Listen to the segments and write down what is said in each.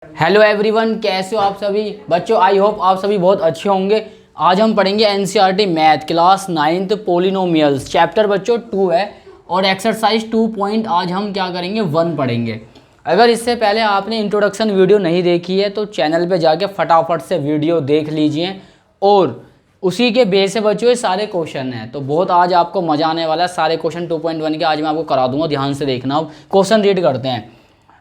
Hello everyone, कैसे हो आप सभी बच्चों। आई होप आप सभी बहुत अच्छे होंगे। आज हम पढ़ेंगे NCERT math class 9th polynomials chapter बच्चों 2 है और एक्सरसाइज 2 पॉइंट आज हम क्या करेंगे 1 पढ़ेंगे। अगर इससे पहले आपने इंट्रोडक्शन वीडियो नहीं देखी है तो चैनल पे जाके फटाफट से वीडियो देख लीजिए और उसी के बेस से बच्चों ये सारे क्वेश्चन हैं। तो बहुत आज आपको मज़ा आने वाला है। सारे क्वेश्चन 2.1 के आज मैं आपको करा दूंगा, ध्यान से देखना। अब क्वेश्चन रीड करते हैं।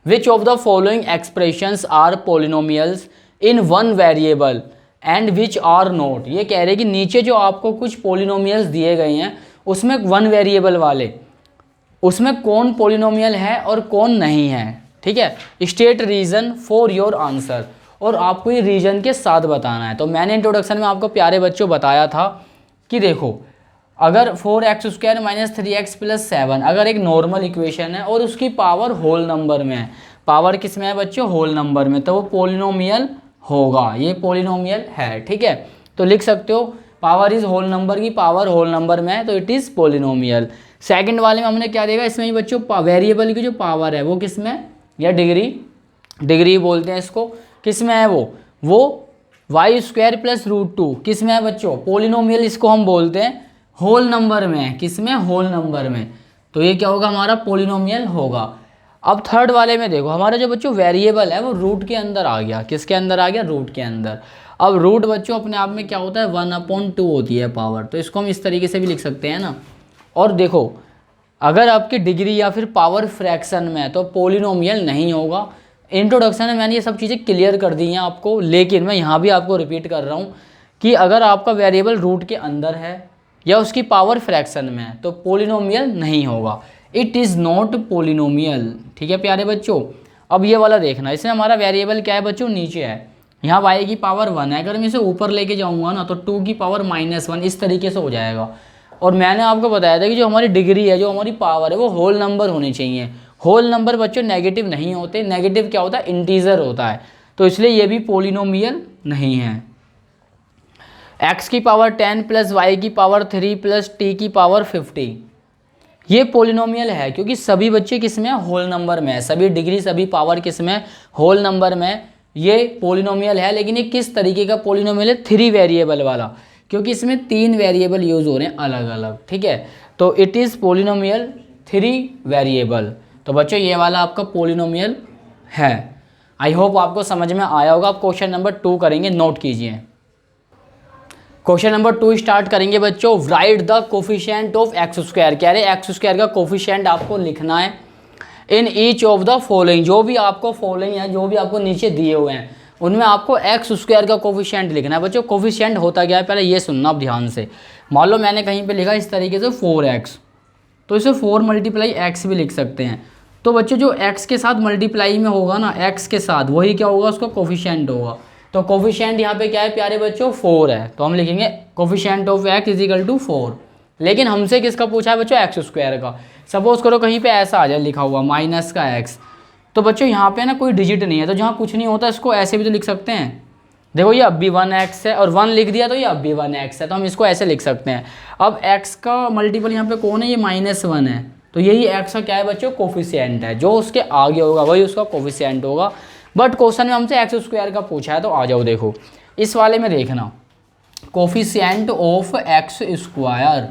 Which of the following expressions are polynomials in one variable and which are not? ये कह रहे कि नीचे जो आपको कुछ पोलिनोमियल्स दिए गए हैं उसमें वन वेरिएबल वाले, उसमें कौन पोलिनोमियल है और कौन नहीं है। ठीक है, state reason for your answer, और आपको ये रीजन के साथ बताना है। तो मैंने इंट्रोडक्शन में आपको प्यारे बच्चों बताया था कि देखो, अगर 4x² - 3x + 7 अगर एक नॉर्मल इक्वेशन है और उसकी पावर होल नंबर में है, पावर किस में है बच्चों, होल नंबर में, तो वो पोलिनोमियल होगा। ये पोलिनोमियल है। ठीक है, तो लिख सकते हो पावर इज होल नंबर की पावर होल नंबर में है तो इट इज़ पोलिनोमियल। सेकंड वाले में हमने क्या देखा, इसमें ही बच्चों वेरिएबल की जो पावर है वो किस में, या डिग्री बोलते हैं इसको, किस में है वो y² + √2 किस में है बच्चों, पोलिनोमियल इसको हम बोलते हैं होल नंबर में है। किस में, होल नंबर में। तो ये क्या होगा, हमारा पोलिनोमियल होगा। अब थर्ड वाले में देखो, हमारा जो बच्चों वेरिएबल है वो रूट के अंदर आ गया। किसके अंदर आ गया, रूट के अंदर। अब रूट बच्चों अपने आप में क्या होता है, 1/2 होती है पावर, तो इसको हम इस तरीके से भी लिख सकते हैं ना। और देखो, अगर आपकी डिग्री या फिर पावर फ्रैक्शन में है तो पोलिनोमियल नहीं होगा। इंट्रोडक्शन में मैंने ये सब चीज़ें क्लियर कर दी हैं आपको, लेकिन मैं यहाँ भी आपको रिपीट कर रहा हूँ कि अगर आपका वेरिएबल रूट के अंदर है या उसकी पावर फ्रैक्शन में है तो पोलिनोमियल नहीं होगा। It is not polynomial. ठीक है प्यारे बच्चों। अब ये वाला देखना, इसमें हमारा वेरिएबल क्या है बच्चों, नीचे है। यहाँ y की पावर 1 है, अगर मैं इसे ऊपर लेके जाऊँगा ना तो 2 की पावर -1 इस तरीके से हो जाएगा। और मैंने आपको बताया था कि जो हमारी डिग्री है, जो हमारी पावर है, वो होल नंबर होनी चाहिए। होल नंबर बच्चों नेगेटिव नहीं होते। नेगेटिव क्या होता है, इंटीजर होता है। तो इसलिए ये भी पोलिनोमियल नहीं है। x की पावर 10 + y की पावर 3 + t की पावर 50 ये पोलिनोमियल है, क्योंकि सभी बच्चे किस में, होल नंबर में है। सभी डिग्री सभी पावर किस में, होल नंबर में। ये पोलिनोमियल है, लेकिन ये किस तरीके का पोलिनोमियल है, 3 वेरिएबल वाला, क्योंकि इसमें 3 वेरिएबल यूज हो रहे हैं अलग अलग। ठीक है, तो इट इज़ पोलिनोमियल 3 वेरिएबल। तो बच्चों ये वाला आपका पोलिनोमियल है। आई होप आपको समझ में आया होगा। आप क्वेश्चन नंबर 2 करेंगे, नोट कीजिए। क्वेश्चन नंबर 2 स्टार्ट करेंगे बच्चों। Right the coefficient of x²। कह रहे x² का कोफिशिएंट आपको लिखना है in each of the following. जो भी आपको फॉलोइंग है, जो भी आपको नीचे दिए हुए हैं, उनमें आपको x² का कोफिशिएंट लिखना है। बच्चों कोफिशिएंट होता क्या है, पहले ये सुनना आप ध्यान से। मान लो मैंने कहीं पे लिखा इस तरीके से 4x, तो इसे 4 × x भी लिख सकते हैं। तो बच्चों जो x के साथ मल्टीप्लाई में होगा ना, x के साथ, वही क्या होगा, उसका कोफिशिएंट होगा। तो कोफिशिएंट यहाँ पे क्या है प्यारे बच्चों, 4 है। तो हम लिखेंगे कोफिशिएंट ऑफ x = 4। लेकिन हमसे किसका पूछा है बच्चों, x² का। सपोज करो कहीं पे ऐसा आ जाए लिखा हुआ -x, तो बच्चों यहाँ पे ना कोई डिजिट नहीं है, तो जहाँ कुछ नहीं होता इसको ऐसे भी तो लिख सकते हैं। देखो ये अब भी 1x है और 1 लिख दिया तो ये अब भी 1x है, तो हम इसको ऐसे लिख सकते हैं। अब x का मल्टीपल यहाँ पे कौन है, ये -1 है, तो यही x का क्या है बच्चों, कोफिशिएंट है। जो उसके आगे होगा वही उसका कोफिशिएंट होगा। बट क्वेश्चन में हमसे x² का पूछा है, तो आ जाओ देखो इस वाले में देखना, कोफिशिएंट ऑफ x²।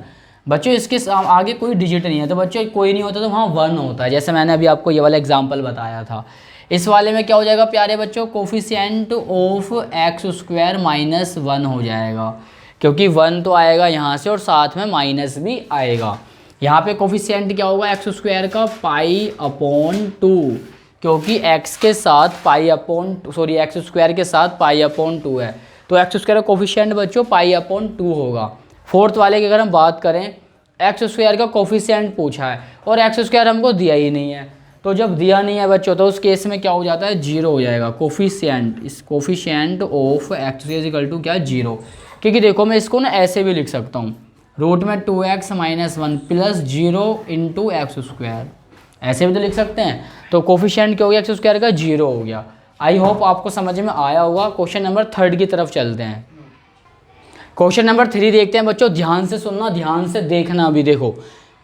बच्चों इसके आगे कोई डिजिट नहीं है, तो बच्चों कोई नहीं होता तो वहाँ 1 होता है, जैसे मैंने अभी आपको ये वाला एग्जांपल बताया था। इस वाले में क्या हो जाएगा प्यारे बच्चों, कोफिशिएंट ऑफ x² -1 हो जाएगा, क्योंकि 1 तो आएगा यहाँ से और साथ में माइनस भी आएगा। यहाँ पे कोफिशिएंट क्या होगा x² का, π/2, क्योंकि x के साथ x² के साथ π/2 है, तो x² का कोफिशिएंट बच्चों π/2 होगा। फोर्थ वाले की अगर हम बात करें, x² का कोफिशिएंट पूछा है और x² हमको दिया ही नहीं है, तो जब दिया नहीं है बच्चों तो उस केस में क्या हो जाता है, 0 हो जाएगा। कोफिशिएंट ऑफ x² = क्या, 0। क्योंकि देखो मैं इसको ना ऐसे भी लिख सकता हूँ, रूट में 2x - 1 + 0 × x², ऐसे भी तो लिख सकते हैं। तो कोफिशिएंट क्या हो गया, x² का 0 हो गया। आई होप आपको समझ में आया होगा। क्वेश्चन नंबर 3 की तरफ चलते हैं। क्वेश्चन नंबर 3 देखते हैं बच्चों, ध्यान से सुनना, ध्यान से देखना। अभी देखो,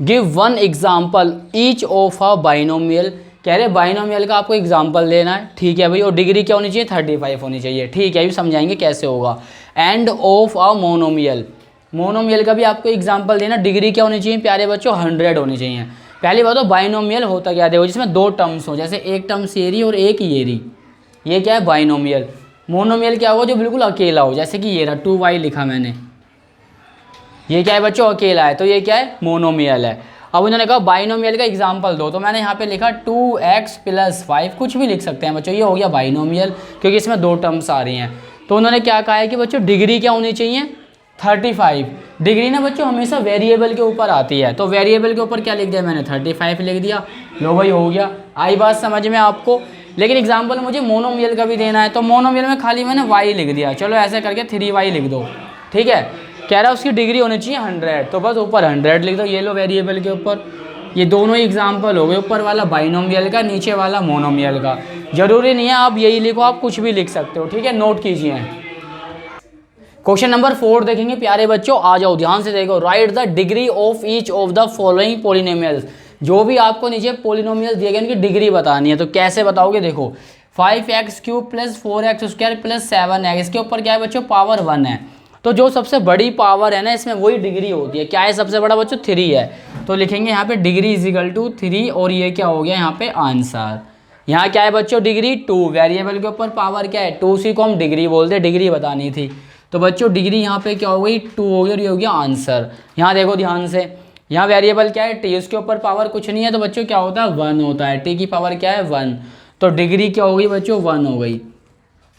give 1 example each of a binomial कह रहे बाइनोमियल का आपको एग्जाम्पल देना है, ठीक है भाई, और डिग्री क्या होनी चाहिए 35 होनी चाहिए, ठीक है, अभी समझाएंगे कैसे होगा। End of a monomial, monomial का भी आपको एग्जाम्पल देना, डिग्री क्या होनी चाहिए प्यारे बच्चों 100 होनी चाहिए। पहली बात तो बाइनोमियल होता क्या देखो, जिसमें दो टर्म्स हो, जैसे एक टर्म ये रही और एक ये रही, ये क्या है बाइनोमियल। मोनोमियल क्या होगा, जो बिल्कुल अकेला हो, जैसे कि ये रहा 2y लिखा मैंने, ये क्या है बच्चों अकेला है, तो ये क्या है मोनोमियल है। अब उन्होंने कहा बाइनोमियल का एग्जाम्पल दो, तो मैंने यहाँ पे लिखा 2x + 5, कुछ भी लिख सकते हैं बच्चों, ये हो गया बाइनोमियल क्योंकि इसमें दो टर्म्स आ रही हैं। तो उन्होंने क्या कहा है कि बच्चों डिग्री क्या होनी चाहिए 35। डिग्री ना बच्चों हमेशा वेरिएबल के ऊपर आती है, तो वेरिएबल के ऊपर क्या लिख दिया मैंने 35 लिख दिया, लो भाई हो गया। आई बात समझ में आपको। लेकिन एग्जाम्पल मुझे मोनोमियल का भी देना है, तो मोनोमियल में खाली मैंने y लिख दिया, चलो ऐसे करके 3y लिख दो, ठीक है। कह रहा है उसकी डिग्री होनी चाहिए 100, तो बस ऊपर 100 लिख दो, ये लो वेरिएबल के ऊपर। ये दोनों ही एग्जाम्पल हो गए, ऊपर वाला बाइनोमियल का, नीचे वाला मोनोमियल का। जरूरी नहीं है आप यही लिखो, आप कुछ भी लिख सकते हो, ठीक है, नोट कीजिए। क्वेश्चन नंबर 4 देखेंगे प्यारे बच्चों, आ जाओ ध्यान से देखो। Right the degree of each of the following polynomials. जो भी आपको नीचे पॉलिनोमियल दिए गए उनकी डिग्री बतानी है, तो कैसे बताओगे देखो 5x³ + 4x² + 7x, इसके ऊपर क्या है बच्चों पावर 1 है, तो जो सबसे बड़ी पावर है ना इसमें वही डिग्री होती है। क्या है सबसे बड़ा बच्चों 3 है, तो लिखेंगे यहाँ पे डिग्री = 3, और ये क्या हो गया यहाँ पे आंसर। यहाँ क्या है बच्चों डिग्री 2, वेरिएबल के ऊपर पावर क्या है 2, सी को हम डिग्री बोलते हैं, डिग्री बतानी थी, तो बच्चों डिग्री यहाँ पे क्या हो गई 2 हो गई, और ये हो गया आंसर। यहाँ देखो ध्यान से, यहाँ वेरिएबल क्या है t, उसके ऊपर पावर कुछ नहीं है, तो बच्चों क्या होता है 1 होता है, t की पावर क्या है 1, तो डिग्री क्या हो गई बच्चों 1 हो गई।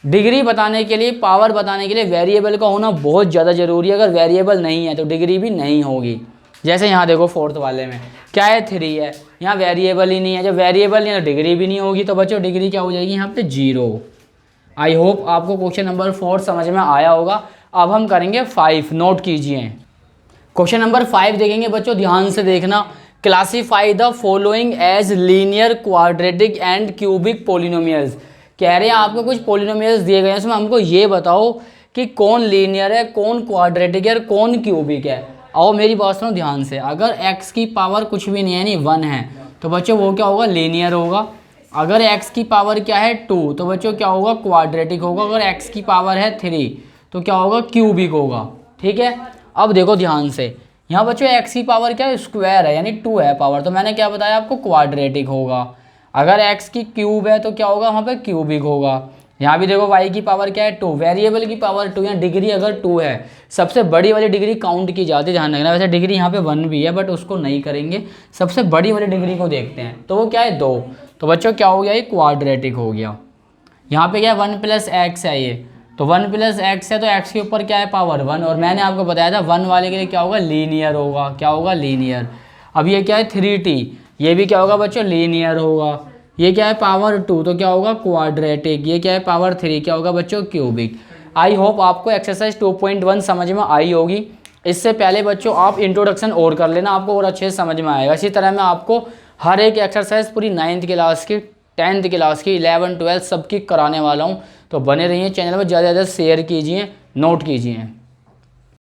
डिग्री बताने के लिए, पावर बताने के लिए वेरिएबल का होना बहुत ज़्यादा जरूरी है, अगर वेरिएबल नहीं है तो डिग्री भी नहीं होगी। जैसे यहाँ देखो 4th वाले में क्या है 3 है, यहाँ वेरिएबल ही नहीं है, जब वेरिएबल नहीं है तो डिग्री भी नहीं होगी, तो बच्चों डिग्री क्या हो जाएगी यहाँ पे 0। आई होप आपको क्वेश्चन नंबर 4 समझ में आया होगा। अब हम करेंगे 5, नोट कीजिए। क्वेश्चन नंबर 5 देखेंगे बच्चों, ध्यान से देखना। Classify the following as linear, quadratic and cubic polynomials. कह रहे हैं आपको कुछ पॉलिनोमियल्स दिए गए हैं, उसमें हमको ये बताओ कि कौन लीनियर है, कौन क्वाड्रेटिक है और कौन क्यूबिक है। आओ मेरी बात सुनो ध्यान से, अगर x की पावर कुछ भी नहीं है यानी 1 है, तो बच्चों वो क्या होगा लीनियर होगा। अगर x की पावर क्या है 2, तो बच्चों क्या होगा क्वाड्रेटिक होगा। अगर x की पावर है 3, तो क्या होगा क्यूबिक होगा, ठीक है। अब देखो ध्यान से, यहाँ बच्चों x की पावर क्या है स्क्वायर है यानी 2 है पावर, तो मैंने क्या बताया आपको क्वाड्रेटिक होगा। अगर x की क्यूब है तो क्या होगा वहाँ पे क्यूबिक होगा। यहाँ भी देखो y की पावर क्या है 2, वेरिएबल की पावर 2, यहाँ डिग्री अगर 2 है, सबसे बड़ी वाली डिग्री काउंट की जाती है, ध्यान रखना। वैसे डिग्री यहाँ पे 1 भी है बट उसको नहीं करेंगे, सबसे बड़ी वाली डिग्री को देखते हैं, तो वो क्या है 2, तो बच्चों क्या हो गया ये क्वाड्रेटिक हो गया। यहाँ पे क्या है 1 + x है, ये तो 1 + x है, तो x के ऊपर क्या है पावर 1, और मैंने आपको बताया था 1 वाले के लिए क्या होगा लीनियर होगा, क्या होगा लीनियर। अब ये क्या है 3t, ये भी क्या होगा बच्चों लीनियर होगा। ये क्या है पावर 2, तो क्या होगा क्वाड्रेटिक। ये क्या है पावर 3, क्या होगा बच्चों क्यूबिक। आई होप आपको एक्सरसाइज 2.1 समझ में आई होगी। इससे पहले बच्चों आप इंट्रोडक्शन और कर लेना, आपको और अच्छे से समझ में आएगा। इसी तरह मैं आपको हर एक एक्सरसाइज पूरी 9th क्लास की, 10th क्लास की, 11th 12th सबकी कराने वाला हूँ, तो बने रहिए चैनल पर, ज़्यादा से ज़्यादा शेयर कीजिए, नोट कीजिए।